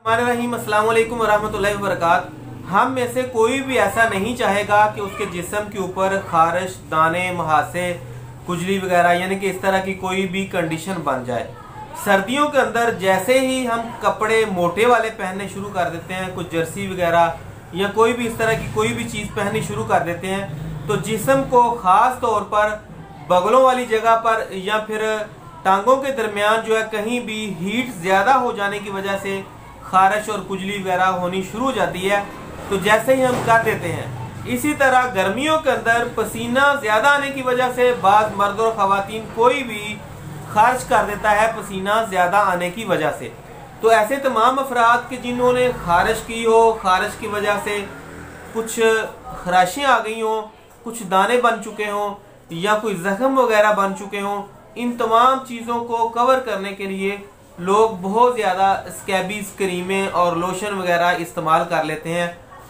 रहीम अस्सलाम वालेकुम वरहमतुल्लाहि वबरकात। हम में से कोई भी ऐसा नहीं चाहेगा कि उसके जिस्म के ऊपर खारिश, दाने, मुहासे, खुजली वगैरह यानी कि इस तरह की कोई भी कंडीशन बन जाए। सर्दियों के अंदर जैसे ही हम कपड़े मोटे वाले पहनने शुरू कर देते हैं, कुछ जर्सी वगैरह या कोई भी इस तरह की कोई भी चीज़ पहननी शुरू कर देते हैं, तो जिस्म को ख़ास तौर पर बगलों वाली जगह पर या फिर टांगों के दरमियान जो है कहीं भी हीट ज़्यादा हो जाने की वजह से खारिश और खुजली वगैरह होनी शुरू हो जाती है। तो जैसे ही हम कर देते हैं, इसी तरह गर्मियों के अंदर पसीना ज़्यादा आने की वजह से बाज़ मर्द और ख़वातीन कोई भी खारिश कर देता है पसीना ज़्यादा आने की वजह से। तो ऐसे तमाम अफराद के जिन्होंने खारिश की हो, खारिश की वजह से कुछ खराशियाँ आ गई हों, कुछ दाने बन चुके हों या कोई जख्म वगैरह बन चुके हों, इन तमाम चीज़ों को कवर करने के लिए लोग बहुत ज़्यादा स्कैबीज क्रीमें और लोशन वगैरह इस्तेमाल कर लेते हैं।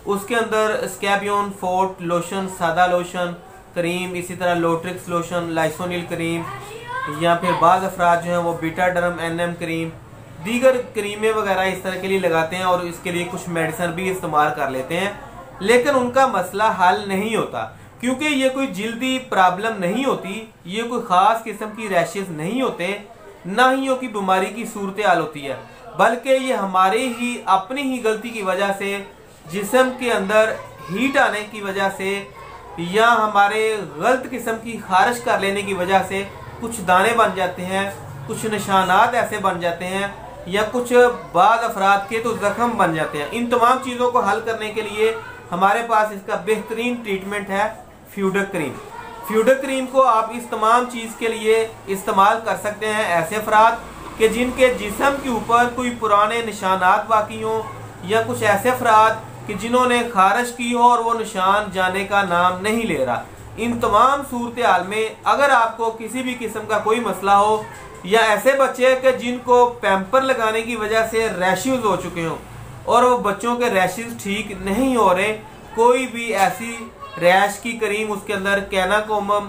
उसके अंदर स्कैबियोन फोर्ट लोशन, सादा लोशन, क्रीम, इसी तरह लोट्रिक्स लोशन, लाइसोनिल क्रीम या फिर बाज़ अफराद जो हैं वो बीटाडर्म NM क्रीम, दीगर क्रीमें वगैरह इस तरह के लिए लगाते हैं और इसके लिए कुछ मेडिसिन भी इस्तेमाल कर लेते हैं। लेकिन उनका मसला हल नहीं होता, क्योंकि ये कोई जल्दी प्रॉब्लम नहीं होती, ये कोई ख़ास किस्म की रैशेस नहीं होते, ना ही की बीमारी की सूरत हाल होती है, बल्कि ये हमारे ही अपनी ही गलती की वजह से, जिस्म के अंदर हीट आने की वजह से या हमारे गलत किस्म की खारिश कर लेने की वजह से कुछ दाने बन जाते हैं, कुछ निशानात ऐसे बन जाते हैं या कुछ बाद अफराद के तो जख्म बन जाते हैं। इन तमाम चीज़ों को हल करने के लिए हमारे पास इसका बेहतरीन ट्रीटमेंट है फ्यूडक क्रीम। फ्यूडक क्रीम को आप इस तमाम चीज़ के लिए इस्तेमाल कर सकते हैं ऐसे अफराद के जिनके जिस्म के ऊपर कोई पुराने निशानात बाकी हों या कुछ ऐसे अफराद कि जिन्होंने खारिश की हो और वो निशान जाने का नाम नहीं ले रहा। इन तमाम सूरत हाल में अगर आपको किसी भी किस्म का कोई मसला हो या ऐसे बच्चे कि जिनको पैम्पर लगाने की वजह से रैशेज हो चुके हों और वो बच्चों के रैशेज ठीक नहीं हो रहे, कोई भी ऐसी रैश की क्रीम, उसके अंदर कैनाकोमम,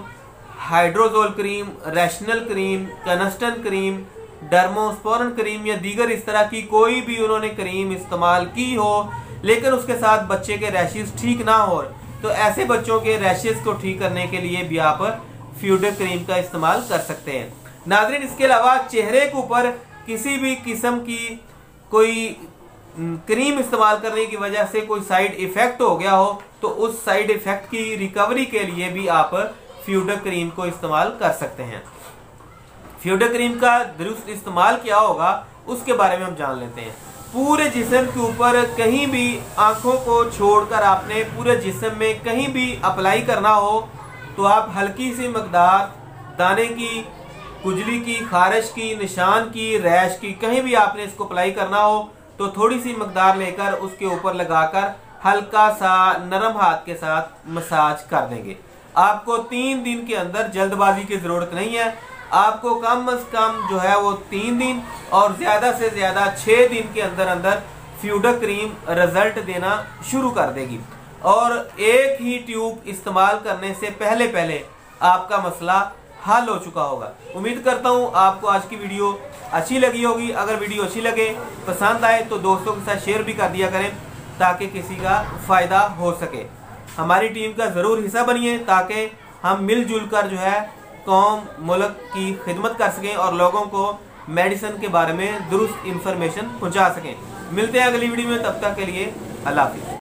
हाइड्रोजोल क्रीम, रैशनल क्रीम, कनस्टन क्रीम, डर्मोस्पोरन क्रीम या दीगर इस तरह की कोई भी उन्होंने क्रीम इस्तेमाल की हो लेकिन उसके साथ बच्चे के रैशेज ठीक ना हो, तो ऐसे बच्चों के रैशेज को ठीक करने के लिए भी आप फ्यूडक क्रीम का इस्तेमाल कर सकते हैं। नाज़रीन, इसके अलावा चेहरे के ऊपर किसी भी किस्म की कोई क्रीम इस्तेमाल करने की वजह से कोई साइड इफेक्ट हो गया हो, तो उस साइड इफेक्ट की रिकवरी के लिए भी आप फ्यूडक क्रीम को इस्तेमाल कर सकते हैं। फ्यूडक क्रीम का दुरुस्त इस्तेमाल क्या होगा उसके बारे में हम जान लेते हैं। पूरे जिस्म के ऊपर कहीं भी, आंखों को छोड़कर आपने पूरे जिस्म में कहीं भी अप्लाई करना हो तो आप हल्की सी मकदार दाने की, खुजली की, खारिश की, निशान की, रैश की, कहीं भी आपने इसको अप्लाई करना हो तो थोड़ी सी मकदार लेकर उसके ऊपर लगाकर हल्का सा नरम हाथ के साथ मसाज कर देंगे। आपको 3 दिन के अंदर, जल्दबाजी की ज़रूरत नहीं है, आपको कम अज़ कम जो है वो 3 दिन और ज़्यादा से ज़्यादा 6 दिन के अंदर अंदर फ्यूडक क्रीम रिजल्ट देना शुरू कर देगी। और एक ही ट्यूब इस्तेमाल करने से पहले पहले आपका मसला हल हो चुका होगा। उम्मीद करता हूँ आपको आज की वीडियो अच्छी लगी होगी। अगर वीडियो अच्छी लगे, पसंद आए तो दोस्तों के साथ शेयर भी कर दिया करें ताकि किसी का फ़ायदा हो सके। हमारी टीम का ज़रूर हिस्सा बनिए ताकि हम मिलजुल कर जो है कौम, मुल्क की खिदमत कर सकें और लोगों को मेडिसिन के बारे में दुरुस्त इंफॉर्मेशन पहुँचा सकें। मिलते हैं अगली वीडियो में, तब तक के लिए अल्लाह हाफ़िज़।